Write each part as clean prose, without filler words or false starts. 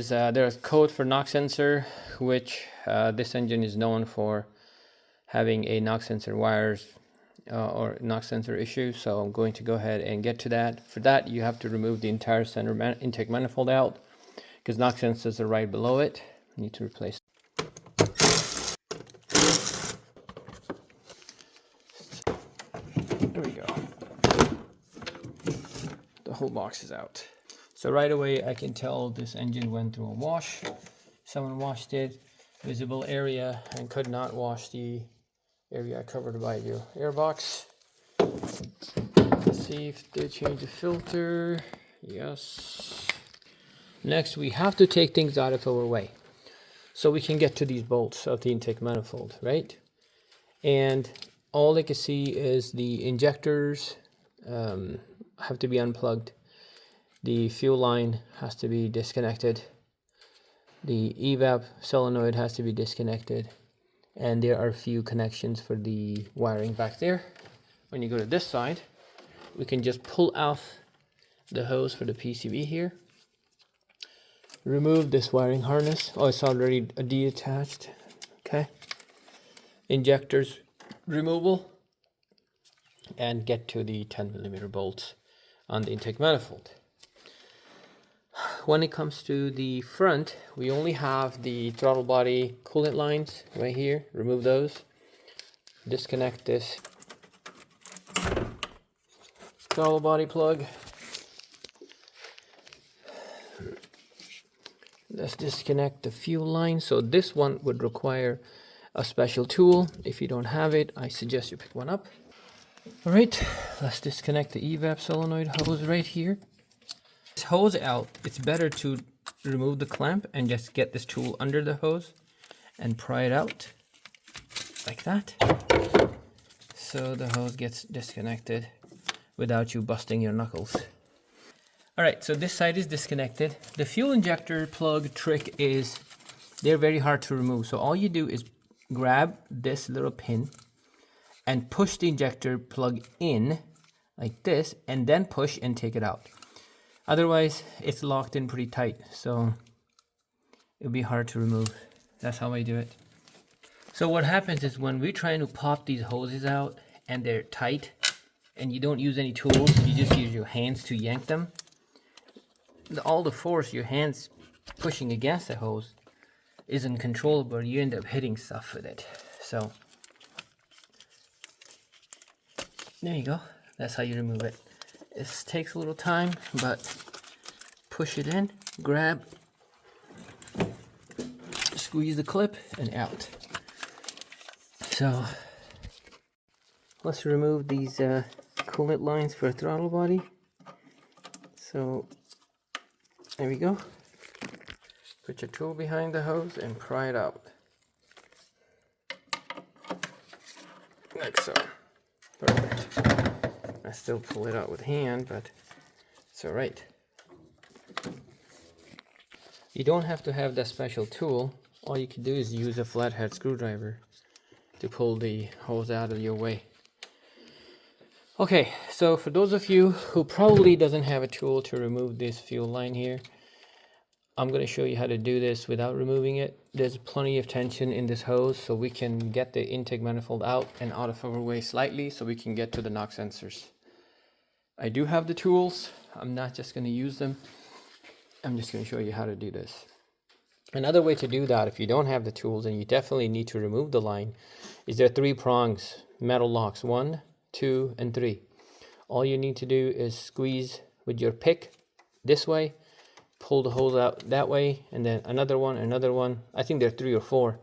There's code for knock sensor, which this engine is known for having a knock sensor wires or knock sensor issue. So I'm going to go ahead and get to that. For that, you have to remove the entire center intake manifold out because knock sensors are right below it. You need to replace. There we go. The whole box is out. So right away I can tell this engine went through a wash. Someone washed it, visible area, and could not wash the area covered by your airbox. Let's see if they change the filter. Yes. Next we have to take things out of our way so we can get to these bolts of the intake manifold, right? And all I can see is the injectors have to be unplugged. The fuel line has to be disconnected. The evap solenoid has to be disconnected. And there are a few connections for the wiring back there. When you go to this side, we can just pull off the hose for the PCB here. Remove this wiring harness. Oh, it's already detached. Okay. Injectors removal. And get to the 10mm bolts on the intake manifold. When it comes to the front, we only have the throttle body coolant lines right here. Remove those. Disconnect this throttle body plug. Let's disconnect the fuel line. So this one would require a special tool. If you don't have it, I suggest you pick one up. All right, let's disconnect the evap solenoid hose right here. This hose out, it's better to remove the clamp and just get this tool under the hose and pry it out like that. So the hose gets disconnected without you busting your knuckles. All right, so this side is disconnected. The fuel injector plug trick is they're very hard to remove. So all you do is grab this little pin and push the injector plug in like this and then push and take it out. Otherwise, it's locked in pretty tight, so it'll be hard to remove. That's how I do it. So what happens is when we're trying to pop these hoses out and they're tight and you don't use any tools, you just use your hands to yank them, all the force your hands pushing against the hose isn't controllable. You end up hitting stuff with it. So there you go. That's how you remove it. This takes a little time, but push it in, grab, squeeze the clip, and out. So let's remove these coolant lines for throttle body. So there we go. Put your tool behind the hose and pry it out. Like so. Perfect. I still pull it out with hand, but it's alright. You don't have to have that special tool. All you can do is use a flathead screwdriver to pull the hose out of your way. Okay, so for those of you who probably doesn't have a tool to remove this fuel line here, I'm going to show you how to do this without removing it. There's plenty of tension in this hose, so we can get the intake manifold out and out of our way slightly so we can get to the knock sensors. I do have the tools. I'm not just going to use them. I'm just going to show you how to do this. Another way to do that, if you don't have the tools and you definitely need to remove the line, is there are 3 prongs, metal locks, 1, 2, and 3. All you need to do is squeeze with your pick this way, pull the hose out that way, and then another one. I think there are 3 or 4,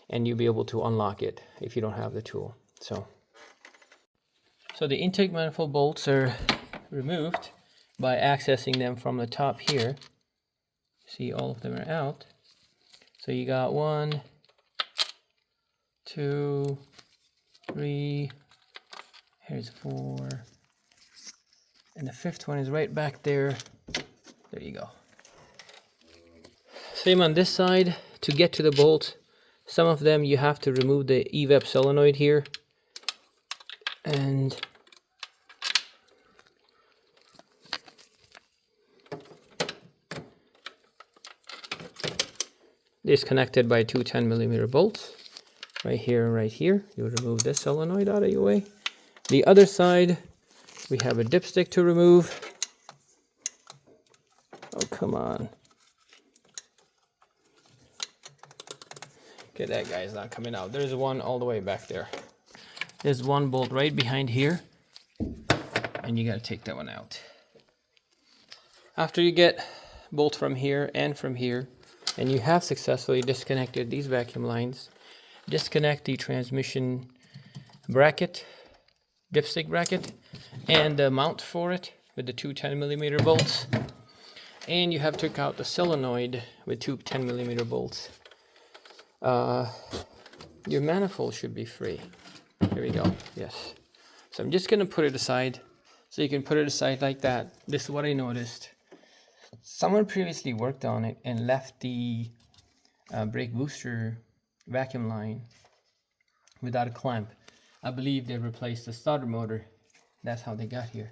and you'll be able to unlock it if you don't have the tool. So the intake manifold bolts are removed by accessing them from the top here. See, all of them are out. So you got 1, 2, 3, here's 4, and the 5th one is right back there. There you go. Same on this side. To get to the bolt, some of them you have to remove the evap solenoid here, and connected by two 10mm bolts. Right here and right here. You remove this solenoid out of your way. The other side, we have a dipstick to remove. Oh, come on. Okay, that guy's not coming out. There's one all the way back there. There's one bolt right behind here, and you got to take that one out. After you get bolt from here and from here, and you have successfully disconnected these vacuum lines, disconnect the transmission bracket, dipstick bracket, and the mount for it with the two 10mm bolts. And you have took out the solenoid with two 10mm bolts. Your manifold should be free. Here we go. Yes. So I'm just going to put it aside. So you can put it aside like that. This is what I noticed. Someone previously worked on it and left the brake booster vacuum line without a clamp. I believe they replaced the starter motor. That's how they got here.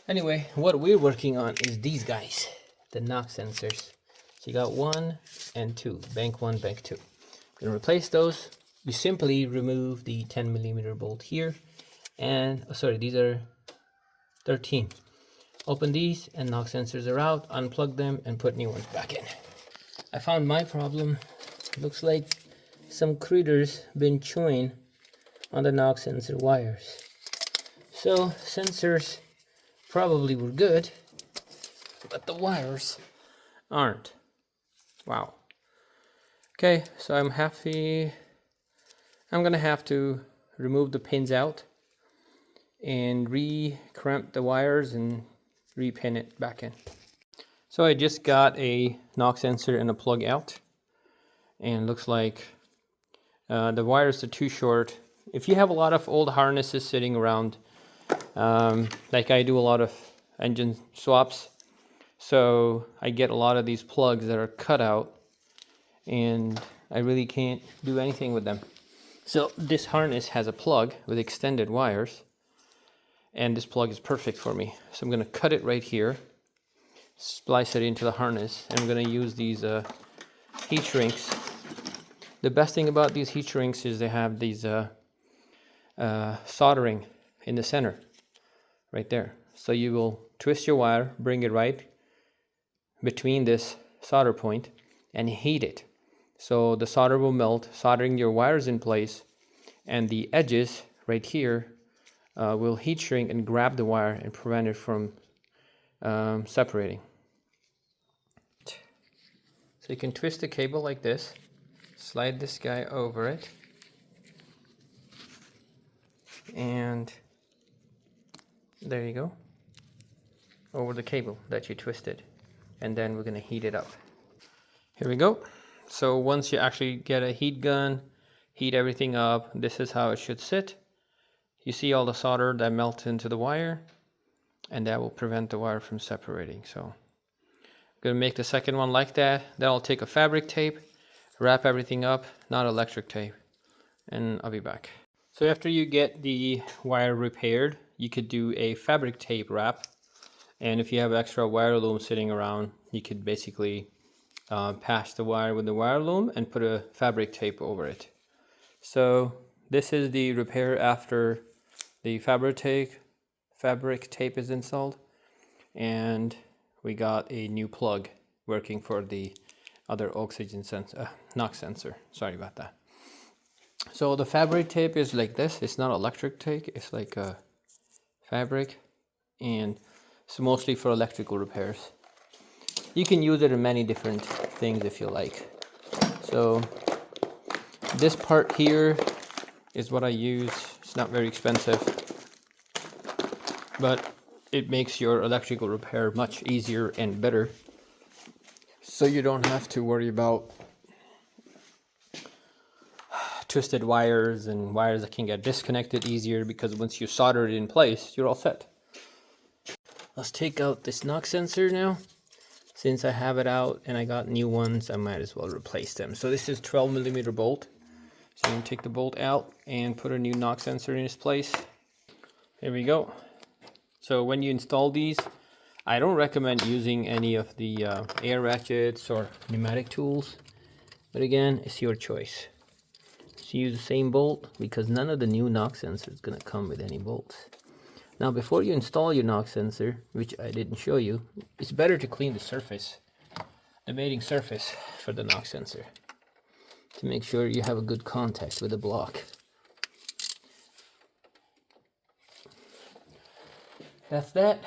Anyway, what we're working on is these guys, the knock sensors. So you got 1 and 2, bank 1, bank 2. Gonna replace those. You simply remove the 10mm bolt here, and these are 13. Open these, and knock sensors are out. Unplug them and put new ones back in. I found my problem. Looks like some critters been chewing on the knock sensor wires. So sensors probably were good, but the wires aren't. Wow. Okay, so I'm gonna have to remove the pins out and re-cramp the wires and re-pin it back in. So I just got a knock sensor and a plug out, and looks like the wires are too short. If you have a lot of old harnesses sitting around, like I do a lot of engine swaps, so I get a lot of these plugs that are cut out, and I really can't do anything with them. So this harness has a plug with extended wires, and this plug is perfect for me. So I'm going to cut it right here, splice it into the harness, and I'm going to use these heat shrinks. The best thing about these heat shrinks is they have these soldering in the center, right there. So you will twist your wire, bring it right between this solder point, and heat it. So the solder will melt, soldering your wires in place, and the edges right here will heat shrink and grab the wire and prevent it from separating. So you can twist the cable like this, slide this guy over it, and there you go, over the cable that you twisted, and then we're going to heat it up. Here we go. So once you actually get a heat gun, heat everything up, this is how it should sit. You see all the solder that melts into the wire, and that will prevent the wire from separating. So I'm going to make the second one like that. Then I'll take a fabric tape, wrap everything up, not electric tape, and I'll be back. So after you get the wire repaired, you could do a fabric tape wrap, and if you have extra wire loom sitting around, you could basically patch the wire with the wire loom and put a fabric tape over it. So this is the repair after the fabric tape is installed, and we got a new plug working for the other oxygen sensor, knock sensor. Sorry about that. So the fabric tape is like this. It's not electric tape. It's like a fabric, and it's mostly for electrical repairs. You can use it in many different things if you like. So this part here is what I use. It's not very expensive, but it makes your electrical repair much easier and better. So you don't have to worry about twisted wires and wires that can get disconnected easier, because once you solder it in place, you're all set. Let's take out this knock sensor now. Since I have it out and I got new ones, I might as well replace them. So this is 12mm bolt. So I'm going to take the bolt out and put a new knock sensor in its place. Here we go. So when you install these, I don't recommend using any of the air ratchets or pneumatic tools. But again, it's your choice. Just use the same bolt because none of the new knock sensor is going to come with any bolts. Now before you install your knock sensor, which I didn't show you, it's better to clean the surface, the mating surface for the knock sensor, to make sure you have a good contact with the block. That's that.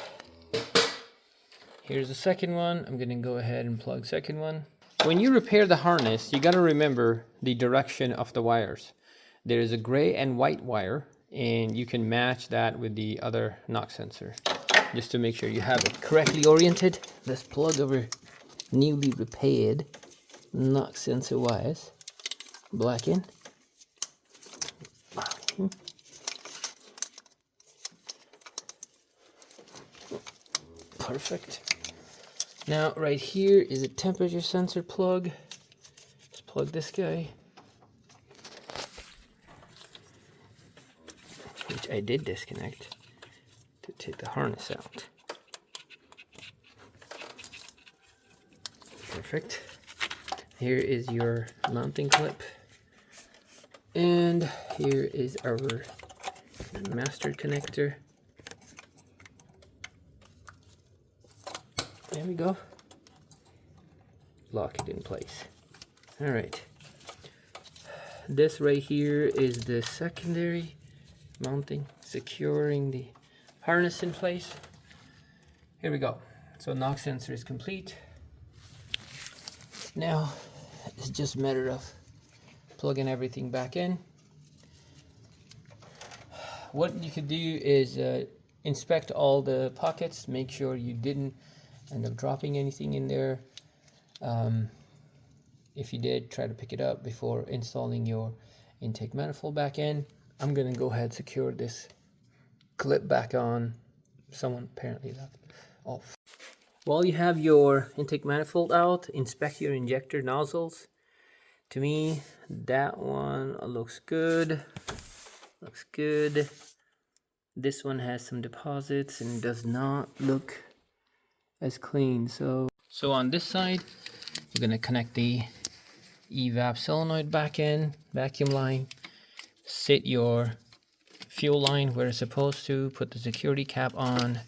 Here's the second one. I'm gonna go ahead and plug second one. When you repair the harness, you gotta remember the direction of the wires. There is a gray and white wire, and you can match that with the other knock sensor, just to make sure you have it correctly oriented. Let's plug our newly repaired knock sensor wires. Black in. Perfect. Now right here is a temperature sensor plug. Let's plug this guy, which I did disconnect to take the harness out. Perfect. Here is your mounting clip, and here is our master connector. There we go. Lock it in place. All right. This right here is the secondary mounting, securing the harness in place. Here we go. So knock sensor is complete. Now it's just a matter of plugging everything back in. What you could do is inspect all the pockets, make sure you didn't end up dropping anything in there. If you did, try to pick it up before installing your intake manifold back in. I'm gonna go ahead and secure this clip back on. Someone apparently left off. While you have your intake manifold out, inspect your injector nozzles. To me, that one looks good. Looks good. This one has some deposits and does not look as clean. So on this side, we're gonna connect the evap solenoid back in, vacuum line, sit your fuel line where it's supposed to, put the security cap on,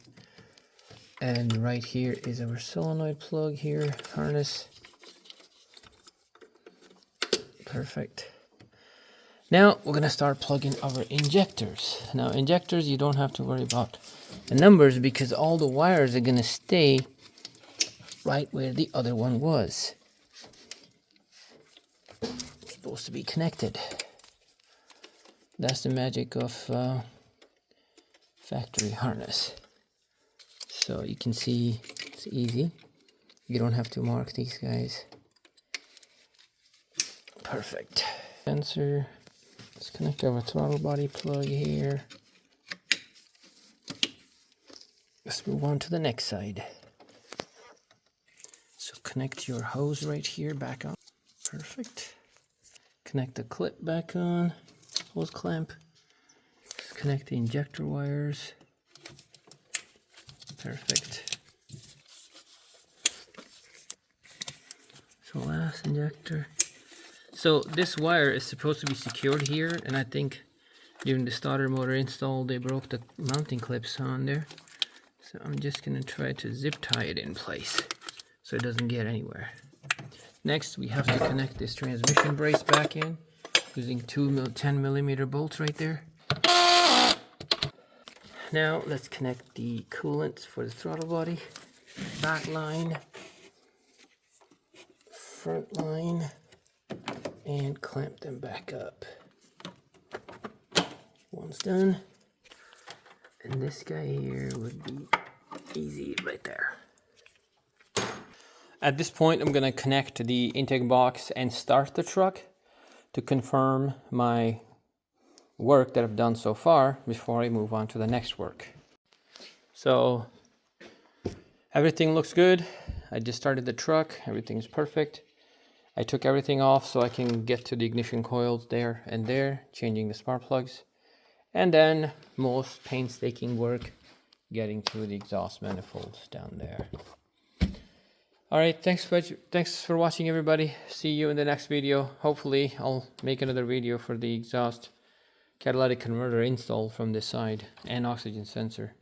and right here is our solenoid plug here, harness. Perfect. Now we're gonna start plugging our injectors. Now injectors, you don't have to worry about the numbers because all the wires are gonna stay right where the other one was. It's supposed to be connected. That's the magic of factory harness. So you can see it's easy. You don't have to mark these guys. Perfect. Sensor. Let's connect our throttle body plug here. Let's move on to the next side. So connect your hose right here back on. Perfect. Connect the clip back on. Hose clamp. Let's connect the injector wires. Perfect. So last injector. So this wire is supposed to be secured here, and I think during the starter motor install they broke the mounting clips on there. So I'm just gonna try to zip tie it in place so it doesn't get anywhere. Next we have to connect this transmission brace back in using two 10mm bolts right there. Now let's connect the coolants for the throttle body, back line, front line, and clamp them back up. One's done, and this guy here would be easy right there. At this point I'm going to connect the intake box and start the truck to confirm my work that I've done so far before I move on to the next work. So everything looks good. I just started the truck, everything's perfect. I took everything off so I can get to the ignition coils there and there, changing the spark plugs, and then most painstaking work getting to the exhaust manifolds down there. All right, thanks for watching, everybody. See you in the next video. Hopefully I'll make another video for the exhaust catalytic converter install from this side and oxygen sensor.